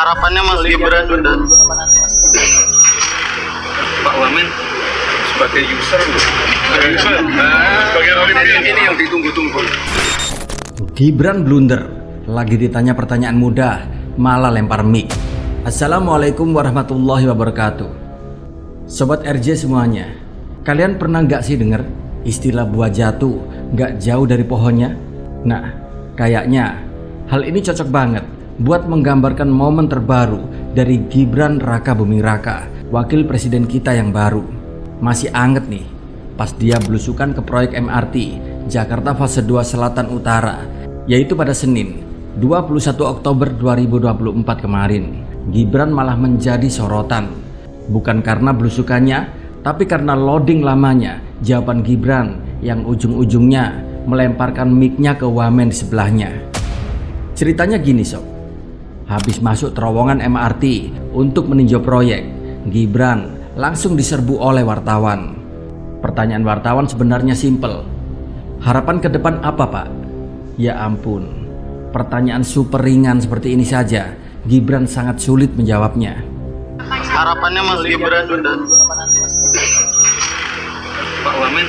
Harapannya Mas Gibran dan Pak Wamen sebagai user, sebagai pemimpin ini yang ditunggu-tunggu. Gibran blunder, lagi ditanya pertanyaan mudah, malah lempar mic. Assalamualaikum warahmatullahi wabarakatuh. Sobat RJ semuanya, kalian pernah nggak sih denger istilah buah jatuh nggak jauh dari pohonnya? Nah, kayaknya hal ini cocok banget buat menggambarkan momen terbaru dari Gibran Raka Buming Raka, wakil presiden kita yang baru. Masih anget nih, pas dia belusukan ke proyek MRT Jakarta Fase 2 Selatan Utara, yaitu pada Senin 21 Oktober 2024 kemarin. Gibran malah menjadi sorotan, bukan karena belusukannya, tapi karena loading lamanya jawaban Gibran yang ujung-ujungnya melemparkan mic-nya ke wamen di sebelahnya. Ceritanya gini sob, habis masuk terowongan MRT untuk meninjau proyek, Gibran langsung diserbu oleh wartawan. Pertanyaan wartawan sebenarnya simpel. Harapan ke depan apa Pak? Ya ampun, pertanyaan super ringan seperti ini saja Gibran sangat sulit menjawabnya. harapannya Mas Gibran dan Pak Wamen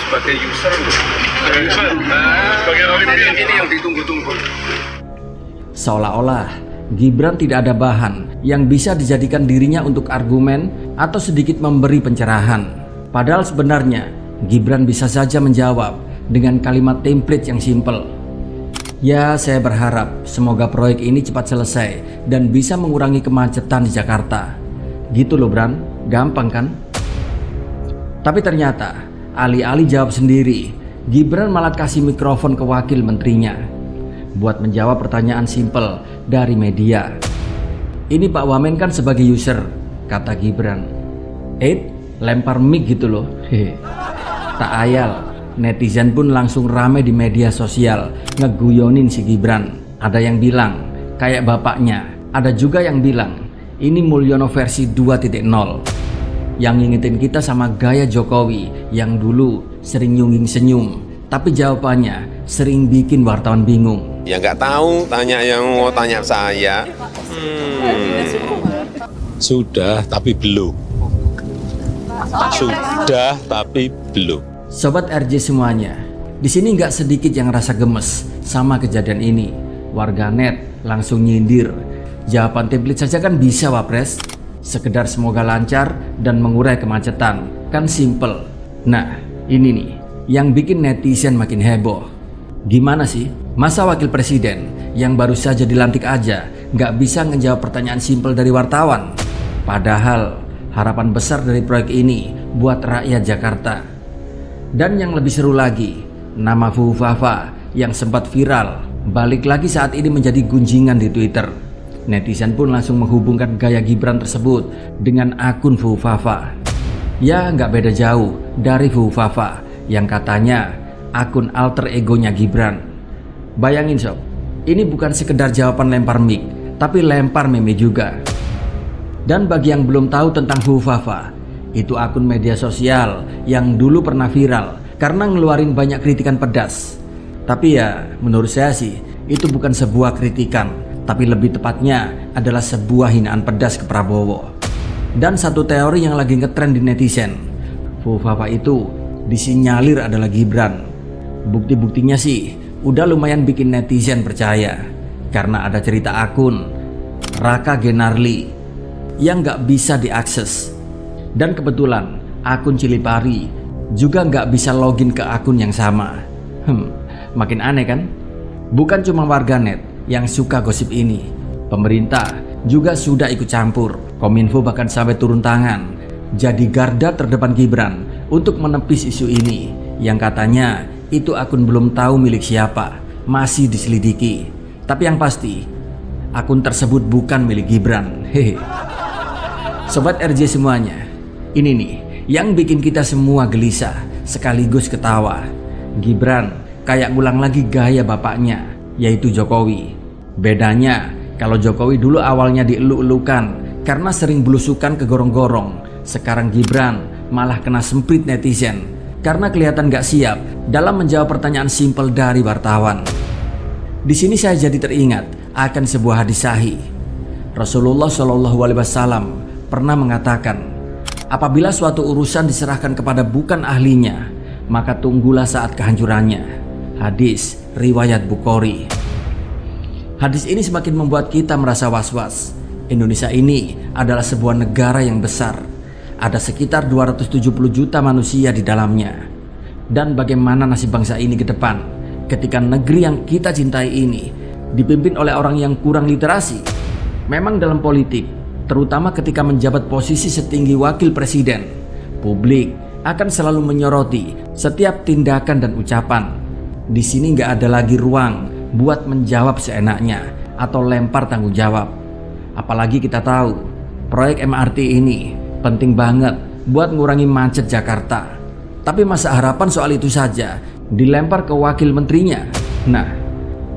sebagai user, sebagai pemimpin ini yang ditunggu-tunggu. Seolah-olah Gibran tidak ada bahan yang bisa dijadikan dirinya untuk argumen atau sedikit memberi pencerahan. Padahal sebenarnya Gibran bisa saja menjawab dengan kalimat template yang simpel. Ya, saya berharap semoga proyek ini cepat selesai dan bisa mengurangi kemacetan di Jakarta. Gitu loh Bran, gampang kan? Tapi ternyata alih-alih jawab sendiri, Gibran malah kasih mikrofon ke wakil menterinya buat menjawab pertanyaan simpel dari media. Ini Pak Wamen kan sebagai user, kata Gibran. Lempar mic gitu loh. Tak ayal, netizen pun langsung rame di media sosial ngeguyonin si Gibran. Ada yang bilang kayak bapaknya, ada juga yang bilang ini Mulyono versi 2.0 yang ngingetin kita sama gaya Jokowi yang dulu sering nyungging senyum, tapi jawabannya sering bikin wartawan bingung. Ya nggak tahu, tanya yang mau tanya saya. Sudah tapi belum. Sudah tapi belum. Sobat RJ semuanya, di sini nggak sedikit yang rasa gemes sama kejadian ini. Warganet langsung nyindir, jawaban template saja kan bisa Wapres, sekedar semoga lancar dan mengurai kemacetan, kan simple. Nah ini nih yang bikin netizen makin heboh. Gimana sih, masa wakil presiden yang baru saja dilantik aja nggak bisa ngejawab pertanyaan simpel dari wartawan? Padahal harapan besar dari proyek ini buat rakyat Jakarta. Dan yang lebih seru lagi, nama Fufafa yang sempat viral balik lagi saat ini menjadi gunjingan di Twitter. Netizen pun langsung menghubungkan gaya Gibran tersebut dengan akun Fufafa. Ya nggak beda jauh dari Fufafa yang katanya akun alter egonya Gibran. Bayangin sob, ini bukan sekedar jawaban lempar mic, tapi lempar meme juga. Dan bagi yang belum tahu tentang Fufafa, itu akun media sosial yang dulu pernah viral karena ngeluarin banyak kritikan pedas. Tapi ya menurut saya sih itu bukan sebuah kritikan, tapi lebih tepatnya adalah sebuah hinaan pedas ke Prabowo. Dan satu teori yang lagi ngetrend di netizen, Fufafa itu disinyalir adalah Gibran. Bukti-buktinya sih udah lumayan bikin netizen percaya, karena ada cerita akun Raka Genarli yang gak bisa diakses. Dan kebetulan akun Cilipari juga gak bisa login ke akun yang sama. Makin aneh kan? Bukan cuma warganet yang suka gosip ini, pemerintah juga sudah ikut campur. Kominfo bahkan sampai turun tangan jadi garda terdepan Gibran untuk menepis isu ini yang katanya itu akun belum tahu milik siapa, masih diselidiki. Tapi yang pasti akun tersebut bukan milik Gibran. Sobat RJ semuanya, ini nih yang bikin kita semua gelisah sekaligus ketawa. Gibran kayak ngulang lagi gaya bapaknya, yaitu Jokowi. Bedanya kalau Jokowi dulu awalnya dieluk-elukan karena sering belusukan ke gorong-gorong, sekarang Gibran malah kena semprit netizen karena kelihatan gak siap dalam menjawab pertanyaan simpel dari wartawan. Di sini saya jadi teringat akan sebuah hadis sahih. Rasulullah SAW pernah mengatakan, apabila suatu urusan diserahkan kepada bukan ahlinya, maka tunggulah saat kehancurannya. Hadis riwayat Bukhari. Hadis ini semakin membuat kita merasa was-was. Indonesia ini adalah sebuah negara yang besar. Ada sekitar 270 juta manusia di dalamnya. Dan bagaimana nasib bangsa ini ke depan ketika negeri yang kita cintai ini dipimpin oleh orang yang kurang literasi? Memang dalam politik, terutama ketika menjabat posisi setinggi wakil presiden, publik akan selalu menyoroti setiap tindakan dan ucapan. Di sini nggak ada lagi ruang buat menjawab seenaknya atau lempar tanggung jawab. Apalagi kita tahu proyek MRT ini penting banget buat ngurangi macet Jakarta. Tapi masa harapan soal itu saja dilempar ke wakil menterinya. Nah,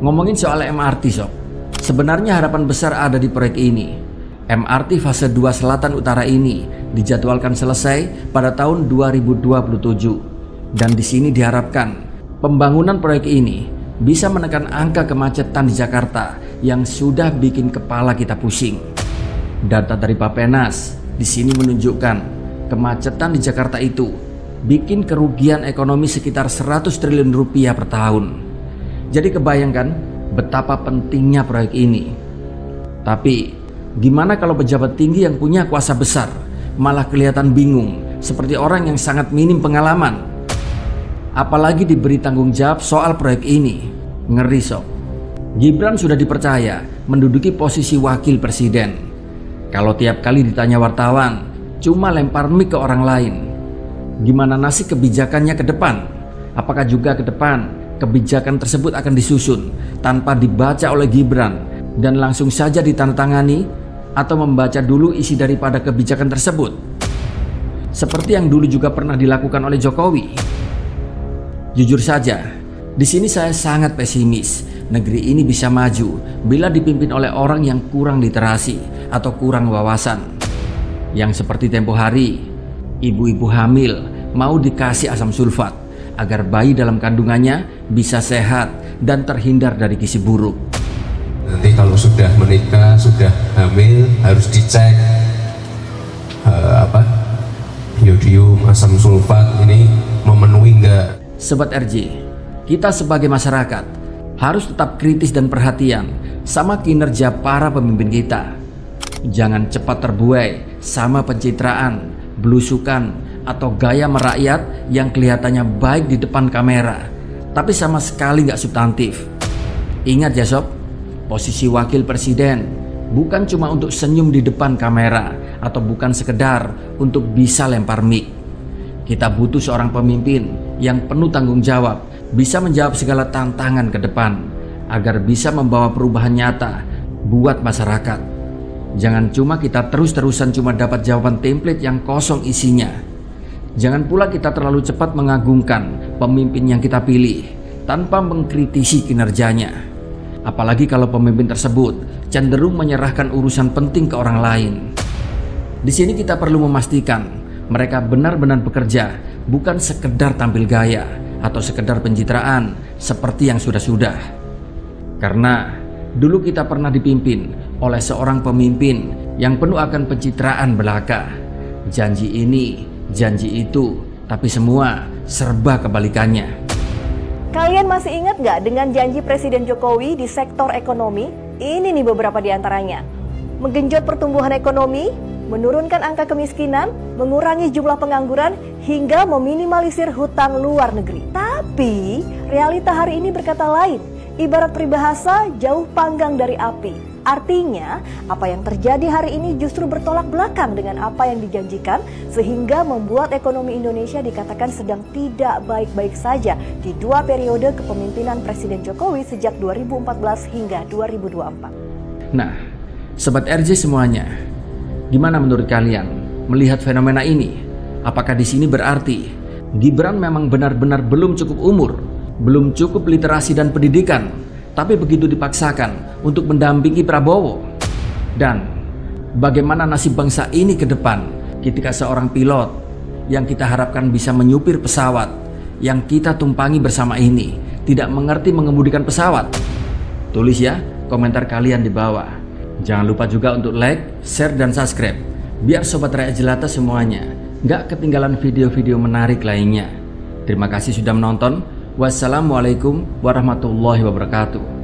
ngomongin soal MRT sob, sebenarnya harapan besar ada di proyek ini. MRT fase 2 Selatan Utara ini dijadwalkan selesai pada tahun 2027. Dan di sini diharapkan pembangunan proyek ini bisa menekan angka kemacetan di Jakarta yang sudah bikin kepala kita pusing. Data dari Bappenas di sini menunjukkan kemacetan di Jakarta itu bikin kerugian ekonomi sekitar 100 triliun rupiah per tahun. Jadi kebayangkan betapa pentingnya proyek ini. Tapi gimana kalau pejabat tinggi yang punya kuasa besar malah kelihatan bingung seperti orang yang sangat minim pengalaman? Apalagi diberi tanggung jawab soal proyek ini. Ngeri sob. Gibran sudah dipercaya menduduki posisi wakil presiden. Kalau tiap kali ditanya wartawan cuma lempar mic ke orang lain. Gimana nasib kebijakannya ke depan? Apakah juga ke depan kebijakan tersebut akan disusun tanpa dibaca oleh Gibran dan langsung saja ditandatangani, atau membaca dulu isi daripada kebijakan tersebut? Seperti yang dulu juga pernah dilakukan oleh Jokowi. Jujur saja, di sini saya sangat pesimis negeri ini bisa maju bila dipimpin oleh orang yang kurang literasi atau kurang wawasan. Yang seperti tempo hari, ibu-ibu hamil mau dikasih asam sulfat agar bayi dalam kandungannya bisa sehat dan terhindar dari gizi buruk. Nanti kalau sudah menikah, sudah hamil, harus dicek iodium, asam sulfat ini memenuhi enggak. Sobat RJ, kita sebagai masyarakat harus tetap kritis dan perhatian sama kinerja para pemimpin kita. Jangan cepat terbuai sama pencitraan, belusukan, atau gaya merakyat yang kelihatannya baik di depan kamera, tapi sama sekali nggak substantif. Ingat ya sob, posisi wakil presiden bukan cuma untuk senyum di depan kamera, atau bukan sekedar untuk bisa lempar mic. Kita butuh seorang pemimpin yang penuh tanggung jawab, bisa menjawab segala tantangan ke depan, agar bisa membawa perubahan nyata buat masyarakat. Jangan cuma kita terus-terusan cuma dapat jawaban template yang kosong isinya. Jangan pula kita terlalu cepat mengagungkan pemimpin yang kita pilih tanpa mengkritisi kinerjanya. Apalagi kalau pemimpin tersebut cenderung menyerahkan urusan penting ke orang lain. Di sini kita perlu memastikan mereka benar-benar bekerja, bukan sekedar tampil gaya atau sekedar pencitraan seperti yang sudah-sudah. Karena dulu kita pernah dipimpin oleh seorang pemimpin yang penuh akan pencitraan belaka. Janji ini, janji itu, tapi semua serba kebalikannya. Kalian masih ingat nggak dengan janji Presiden Jokowi di sektor ekonomi? Ini nih beberapa di antaranya. Menggenjot pertumbuhan ekonomi, menurunkan angka kemiskinan, mengurangi jumlah pengangguran, hingga meminimalisir hutang luar negeri. Tapi, realita hari ini berkata lain. Ibarat peribahasa, jauh panggang dari api. Artinya, apa yang terjadi hari ini justru bertolak belakang dengan apa yang dijanjikan, sehingga membuat ekonomi Indonesia dikatakan sedang tidak baik-baik saja di dua periode kepemimpinan Presiden Jokowi sejak 2014 hingga 2024. Nah, Sobat RJ semuanya, gimana menurut kalian melihat fenomena ini? Apakah di sini berarti Gibran memang benar-benar belum cukup umur, belum cukup literasi dan pendidikan, tapi begitu dipaksakan untuk mendampingi Prabowo? Dan bagaimana nasib bangsa ini ke depan ketika seorang pilot yang kita harapkan bisa menyupir pesawat yang kita tumpangi bersama ini tidak mengerti mengemudikan pesawat? Tulis ya komentar kalian di bawah. Jangan lupa juga untuk like, share, dan subscribe, biar Sobat Rakyat Jelata semuanya nggak ketinggalan video-video menarik lainnya. Terima kasih sudah menonton. Wassalamualaikum warahmatullahi wabarakatuh.